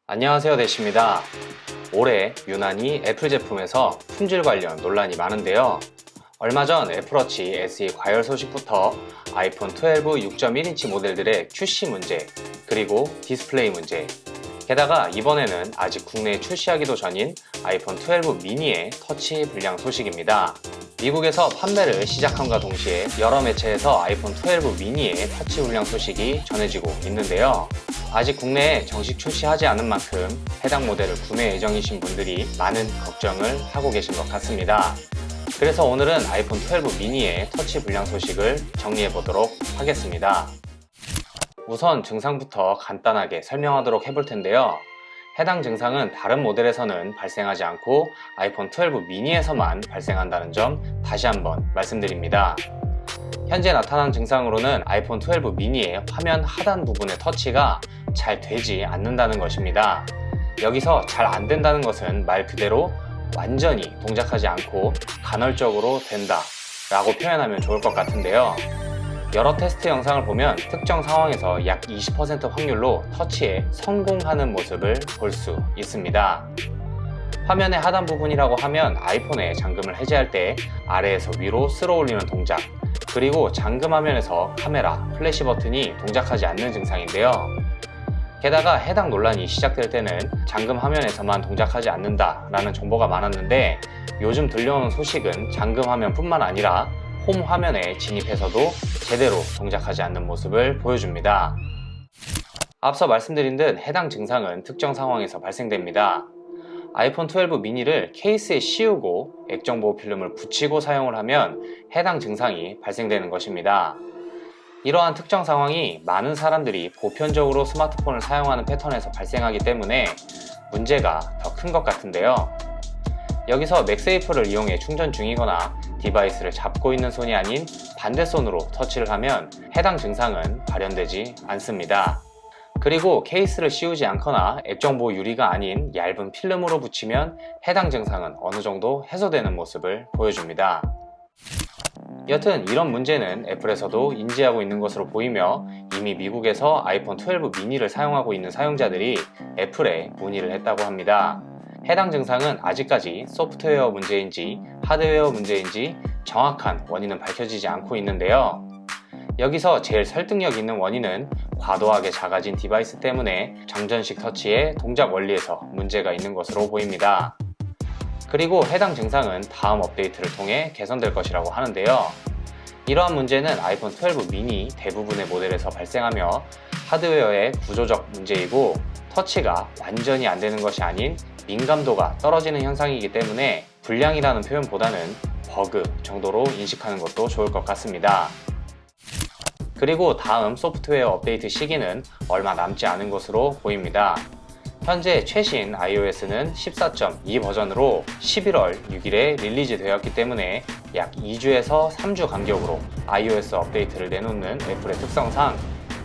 안녕하세요, 대시입니다. 올해 유난히 애플 제품에서 품질 관련 논란이 많은데요. 얼마 전 애플워치 SE 과열 소식부터 아이폰 12 6.1인치 모델들의 QC 문제, 그리고 디스플레이 문제, 게다가 이번에는 아직 국내에 출시하기도 전인 아이폰 12 미니의 터치 불량 소식입니다. 미국에서 판매를 시작함과 동시에 여러 매체에서 아이폰 12 미니의 터치 불량 소식이 전해지고 있는데요. 아직 국내에 정식 출시하지 않은 만큼 해당 모델을 구매 예정이신 분들이 많은 걱정을 하고 계신 것 같습니다. 그래서 오늘은 아이폰 12 미니의 터치 불량 소식을 정리해 보도록 하겠습니다. 우선 증상부터 간단하게 설명하도록 해볼 텐데요. 해당 증상은 다른 모델에서는 발생하지 않고 아이폰 12 미니에서만 발생한다는 점 다시 한번 말씀드립니다. 현재 나타난 증상으로는 아이폰 12 미니의 화면 하단 부분의 터치가 잘 되지 않는다는 것입니다. 여기서 잘 안 된다는 것은 말 그대로 완전히 동작하지 않고 간헐적으로 된다 라고 표현하면 좋을 것 같은데요. 여러 테스트 영상을 보면 특정 상황에서 약 20% 확률로 터치에 성공하는 모습을 볼 수 있습니다. 화면의 하단 부분이라고 하면 아이폰의 잠금을 해제할 때 아래에서 위로 쓸어 올리는 동작, 그리고 잠금 화면에서 카메라, 플래시 버튼이 동작하지 않는 증상인데요. 게다가 해당 논란이 시작될 때는 잠금 화면에서만 동작하지 않는다라는 정보가 많았는데, 요즘 들려오는 소식은 잠금 화면뿐만 아니라 홈 화면에 진입해서도 제대로 동작하지 않는 모습을 보여줍니다. 앞서 말씀드린 듯 해당 증상은 특정 상황에서 발생됩니다. 아이폰 12 미니를 케이스에 씌우고 액정보호 필름을 붙이고 사용을 하면 해당 증상이 발생되는 것입니다. 이러한 특정 상황이 많은 사람들이 보편적으로 스마트폰을 사용하는 패턴에서 발생하기 때문에 문제가 더 큰 것 같은데요. 여기서 맥세이프를 이용해 충전 중이거나 디바이스를 잡고 있는 손이 아닌 반대손으로 터치를 하면 해당 증상은 발현되지 않습니다. 그리고 케이스를 씌우지 않거나 액정보호 유리가 아닌 얇은 필름으로 붙이면 해당 증상은 어느 정도 해소되는 모습을 보여줍니다. 여튼 이런 문제는 애플에서도 인지하고 있는 것으로 보이며 이미 미국에서 아이폰 12 미니를 사용하고 있는 사용자들이 애플에 문의를 했다고 합니다. 해당 증상은 아직까지 소프트웨어 문제인지 하드웨어 문제인지 정확한 원인은 밝혀지지 않고 있는데요. 여기서 제일 설득력 있는 원인은 과도하게 작아진 디바이스 때문에 장전식 터치의 동작 원리에서 문제가 있는 것으로 보입니다. 그리고 해당 증상은 다음 업데이트를 통해 개선될 것이라고 하는데요. 이러한 문제는 아이폰 12 미니 대부분의 모델에서 발생하며 하드웨어의 구조적 문제이고, 터치가 완전히 안 되는 것이 아닌 민감도가 떨어지는 현상이기 때문에 불량이라는 표현보다는 버그 정도로 인식하는 것도 좋을 것 같습니다. 그리고 다음 소프트웨어 업데이트 시기는 얼마 남지 않은 것으로 보입니다. 현재 최신 iOS는 14.2 버전으로 11월 6일에 릴리즈 되었기 때문에 약 2주에서 3주 간격으로 iOS 업데이트를 내놓는 애플의 특성상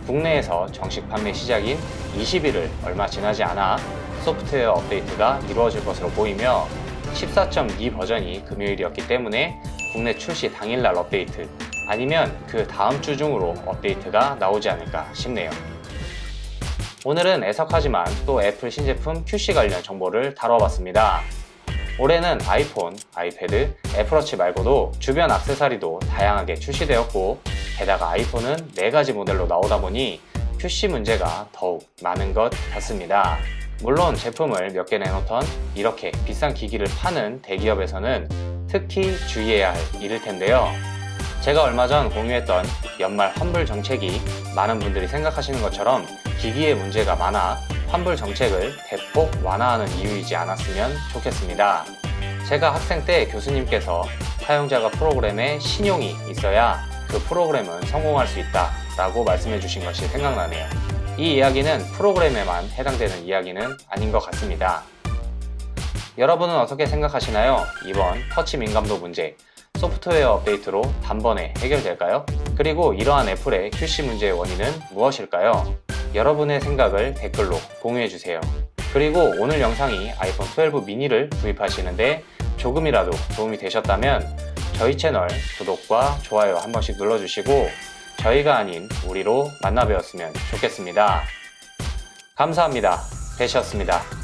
국내에서 정식 판매 시작인 20일을 얼마 지나지 않아 소프트웨어 업데이트가 이루어질 것으로 보이며, 14.2 버전이 금요일이었기 때문에 국내 출시 당일날 업데이트 아니면 그 다음 주 중으로 업데이트가 나오지 않을까 싶네요. 오늘은 애석하지만 또 애플 신제품 QC 관련 정보를 다뤄봤습니다. 올해는 아이폰, 아이패드, 애플워치 말고도 주변 액세서리도 다양하게 출시되었고, 게다가 아이폰은 4가지 모델로 나오다 보니 QC 문제가 더욱 많은 것 같습니다. 물론 제품을 몇 개 내놓던 이렇게 비싼 기기를 파는 대기업에서는 특히 주의해야 할 일일 텐데요. 제가 얼마 전 공유했던 연말 환불 정책이 많은 분들이 생각하시는 것처럼 기기에 문제가 많아 환불 정책을 대폭 완화하는 이유이지 않았으면 좋겠습니다. 제가 학생 때 교수님께서 사용자가 프로그램에 신용이 있어야 그 프로그램은 성공할 수 있다 라고 말씀해 주신 것이 생각나네요. 이 이야기는 프로그램에만 해당되는 이야기는 아닌 것 같습니다. 여러분은 어떻게 생각하시나요? 이번 터치 민감도 문제, 소프트웨어 업데이트로 단번에 해결될까요? 그리고 이러한 애플의 QC 문제의 원인은 무엇일까요? 여러분의 생각을 댓글로 공유해주세요. 그리고 오늘 영상이 아이폰 12 미니를 구입하시는데 조금이라도 도움이 되셨다면 저희 채널 구독과 좋아요 한 번씩 눌러주시고 저희가 아닌 우리로 만나 뵈었으면 좋겠습니다. 감사합니다. 셋이었습니다.